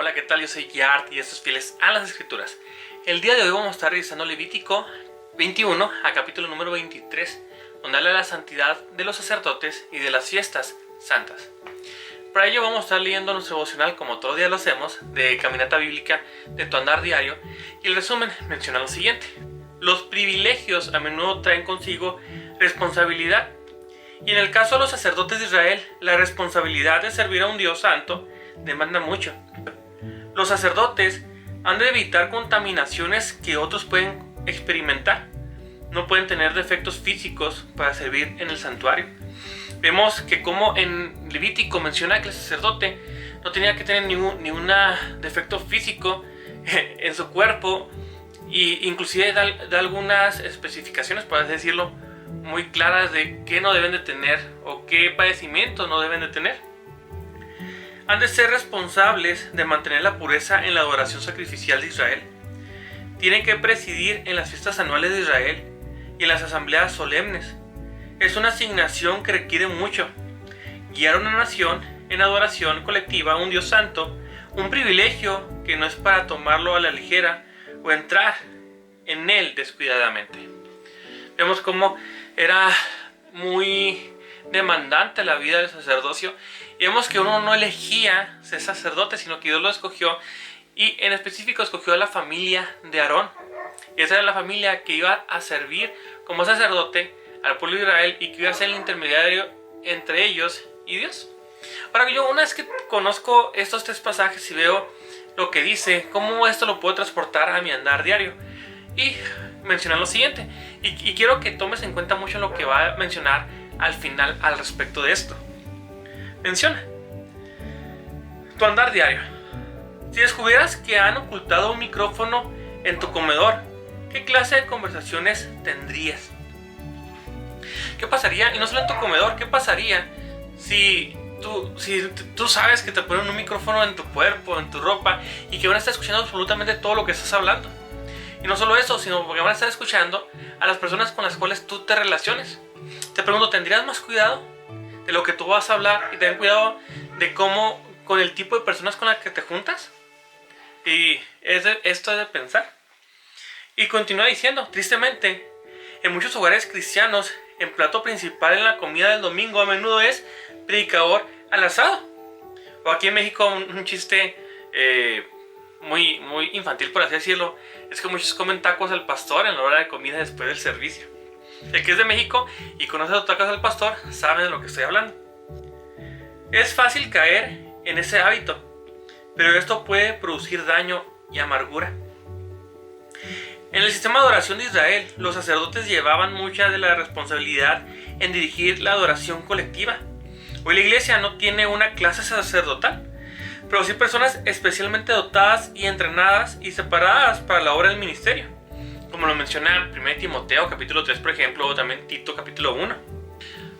Hola, ¿qué tal? Yo soy Yart y estos fieles a las escrituras. El día de hoy vamos a estar revisando Levítico 21 a capítulo número 23, donde habla de la santidad de los sacerdotes y de las fiestas santas. Para ello vamos a estar leyendo nuestro devocional, como todos los días lo hacemos, de Caminata Bíblica de tu andar diario, y el resumen menciona lo siguiente: los privilegios a menudo traen consigo responsabilidad, y en el caso de los sacerdotes de Israel, la responsabilidad de servir a un Dios santo demanda mucho. Los sacerdotes han de evitar contaminaciones que otros pueden experimentar. No pueden tener defectos físicos para servir en el santuario. Vemos que como en Levítico menciona que el sacerdote no tenía que tener ningún defecto físico en su cuerpo, e inclusive da algunas especificaciones, por así decirlo, muy claras de qué no deben de tener o qué padecimientos no deben de tener. Han de ser responsables de mantener la pureza en la adoración sacrificial de Israel. Tienen que presidir en las fiestas anuales de Israel y en las asambleas solemnes. Es una asignación que requiere mucho. Guiar a una nación en adoración colectiva a un Dios santo, un privilegio que no es para tomarlo a la ligera o entrar en él descuidadamente. Vemos cómo era muy demandante la vida del sacerdocio, y vemos que uno no elegía ser sacerdote, sino que Dios lo escogió, y en específico escogió a la familia de Aarón. Y esa era la familia que iba a servir como sacerdote al pueblo de Israel y que iba a ser el intermediario entre ellos y Dios. Ahora, yo una vez que conozco estos tres pasajes y veo lo que dice, cómo esto lo puedo transportar a mi andar diario, y mencionar lo siguiente, y quiero que tomes en cuenta mucho lo que va a mencionar al final al respecto de esto. Menciona tu andar diario. Si descubrieras que han ocultado un micrófono en tu comedor, ¿qué clase de conversaciones tendrías? ¿Qué pasaría? Y no solo en tu comedor, ¿qué pasaría si tú sabes que te ponen un micrófono en tu cuerpo, en tu ropa, y que van a estar escuchando absolutamente todo lo que estás hablando? Y no solo eso, sino porque van a estar escuchando a las personas con las cuales tú te relaciones. Te pregunto, ¿tendrías más cuidado de lo que tú vas a hablar y ten cuidado de cómo, con el tipo de personas con las que te juntas? Y esto es de pensar. Y continúa diciendo, tristemente, en muchos hogares cristianos, el plato principal en la comida del domingo a menudo es predicador al asado. O aquí en México un chiste muy infantil, por así decirlo, es que muchos comen tacos al pastor en la hora de comida después del servicio. El que es de México y conoce los tacos al pastor sabe de lo que estoy hablando. Es fácil caer en ese hábito, pero esto puede producir daño y amargura. En el sistema de adoración de Israel, los sacerdotes llevaban mucha de la responsabilidad en dirigir la adoración colectiva. Hoy la iglesia no tiene una clase sacerdotal, pero sí personas especialmente dotadas y entrenadas y separadas para la obra del ministerio, como lo menciona 1 Timoteo capítulo 3, por ejemplo, o también Tito capítulo 1.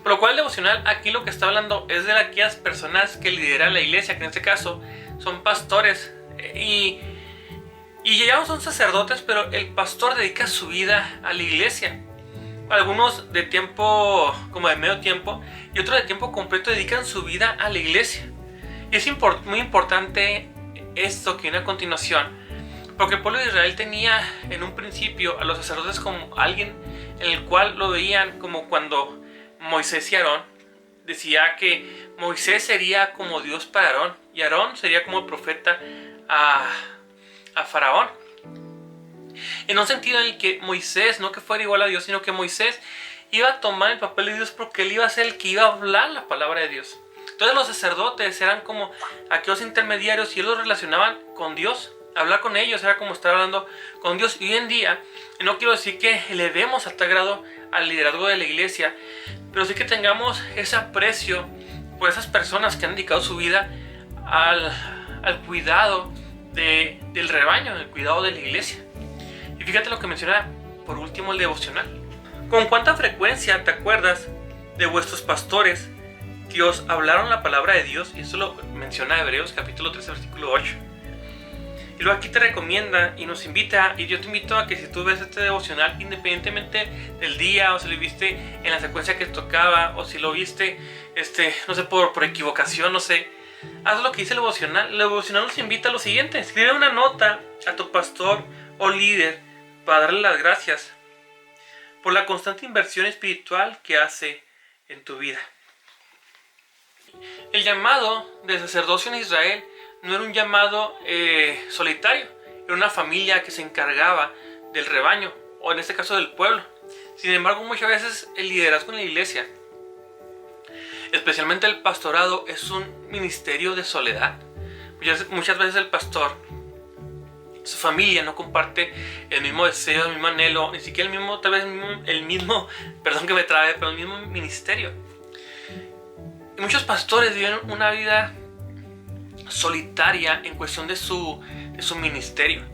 Por lo cual el devocional aquí lo que está hablando es de aquellas personas que lideran la iglesia, que en este caso son pastores, y ya no son sacerdotes, pero el pastor dedica su vida a la iglesia. Algunos de tiempo, como de medio tiempo, y otros de tiempo completo dedican su vida a la iglesia. Y es muy importante esto que viene a continuación, porque el pueblo de Israel tenía en un principio a los sacerdotes como alguien en el cual lo veían como cuando Moisés y Aarón, decía que Moisés sería como Dios para Aarón, y Aarón sería como el profeta a Faraón. En un sentido en el que Moisés, no que fuera igual a Dios, sino que Moisés iba a tomar el papel de Dios porque él iba a ser el que iba a hablar la palabra de Dios. Entonces los sacerdotes eran como aquellos intermediarios y ellos los relacionaban con Dios. Hablar con ellos era como estar hablando con Dios. Y hoy en día, no quiero decir que elevemos a tal grado al liderazgo de la iglesia, pero sí que tengamos ese aprecio por esas personas que han dedicado su vida al cuidado del rebaño, al cuidado de la iglesia. Y fíjate lo que menciona por último el devocional. ¿Con cuánta frecuencia te acuerdas de vuestros pastores que os hablaron la palabra de Dios? Y esto lo menciona Hebreos capítulo 13 versículo 8. Y luego aquí te recomienda y nos invita, y yo te invito a que si tú ves este devocional, independientemente del día, o si lo viste en la secuencia que tocaba, o si lo viste, no sé, por equivocación, no sé, haz lo que dice el devocional. El devocional nos invita a lo siguiente: escribe una nota a tu pastor o líder para darle las gracias por la constante inversión espiritual que hace en tu vida. El llamado de sacerdocio en Israel no era un llamado solitario, era una familia que se encargaba del rebaño, o en este caso del pueblo. Sin embargo, muchas veces el liderazgo en la iglesia, especialmente el pastorado, es un ministerio de soledad. Muchas veces el pastor, su familia no comparte el mismo deseo, el mismo anhelo, ni siquiera el mismo ministerio. Y muchos pastores viven una vida solitaria en cuestión de su ministerio.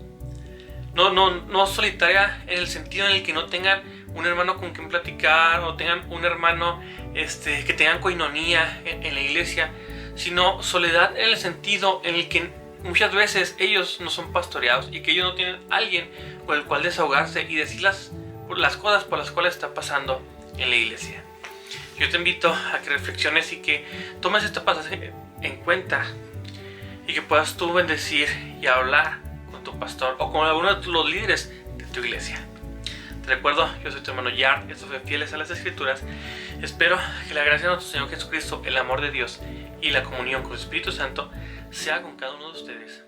No solitaria en el sentido en el que no tengan un hermano con quien platicar, o tengan un hermano que tengan coinonía en la iglesia, sino soledad en el sentido en el que muchas veces ellos no son pastoreados y que ellos no tienen alguien con el cual desahogarse y decir las cosas por las cuales está pasando en la iglesia. Yo te invito a que reflexiones y que tomes este pasaje en cuenta, y que puedas tú bendecir y hablar con tu pastor o con alguno de los líderes de tu iglesia. Te recuerdo, yo soy tu hermano Yar, esto fue Fieles a las Escrituras. Espero que la gracia de nuestro Señor Jesucristo, el amor de Dios y la comunión con el Espíritu Santo sea con cada uno de ustedes.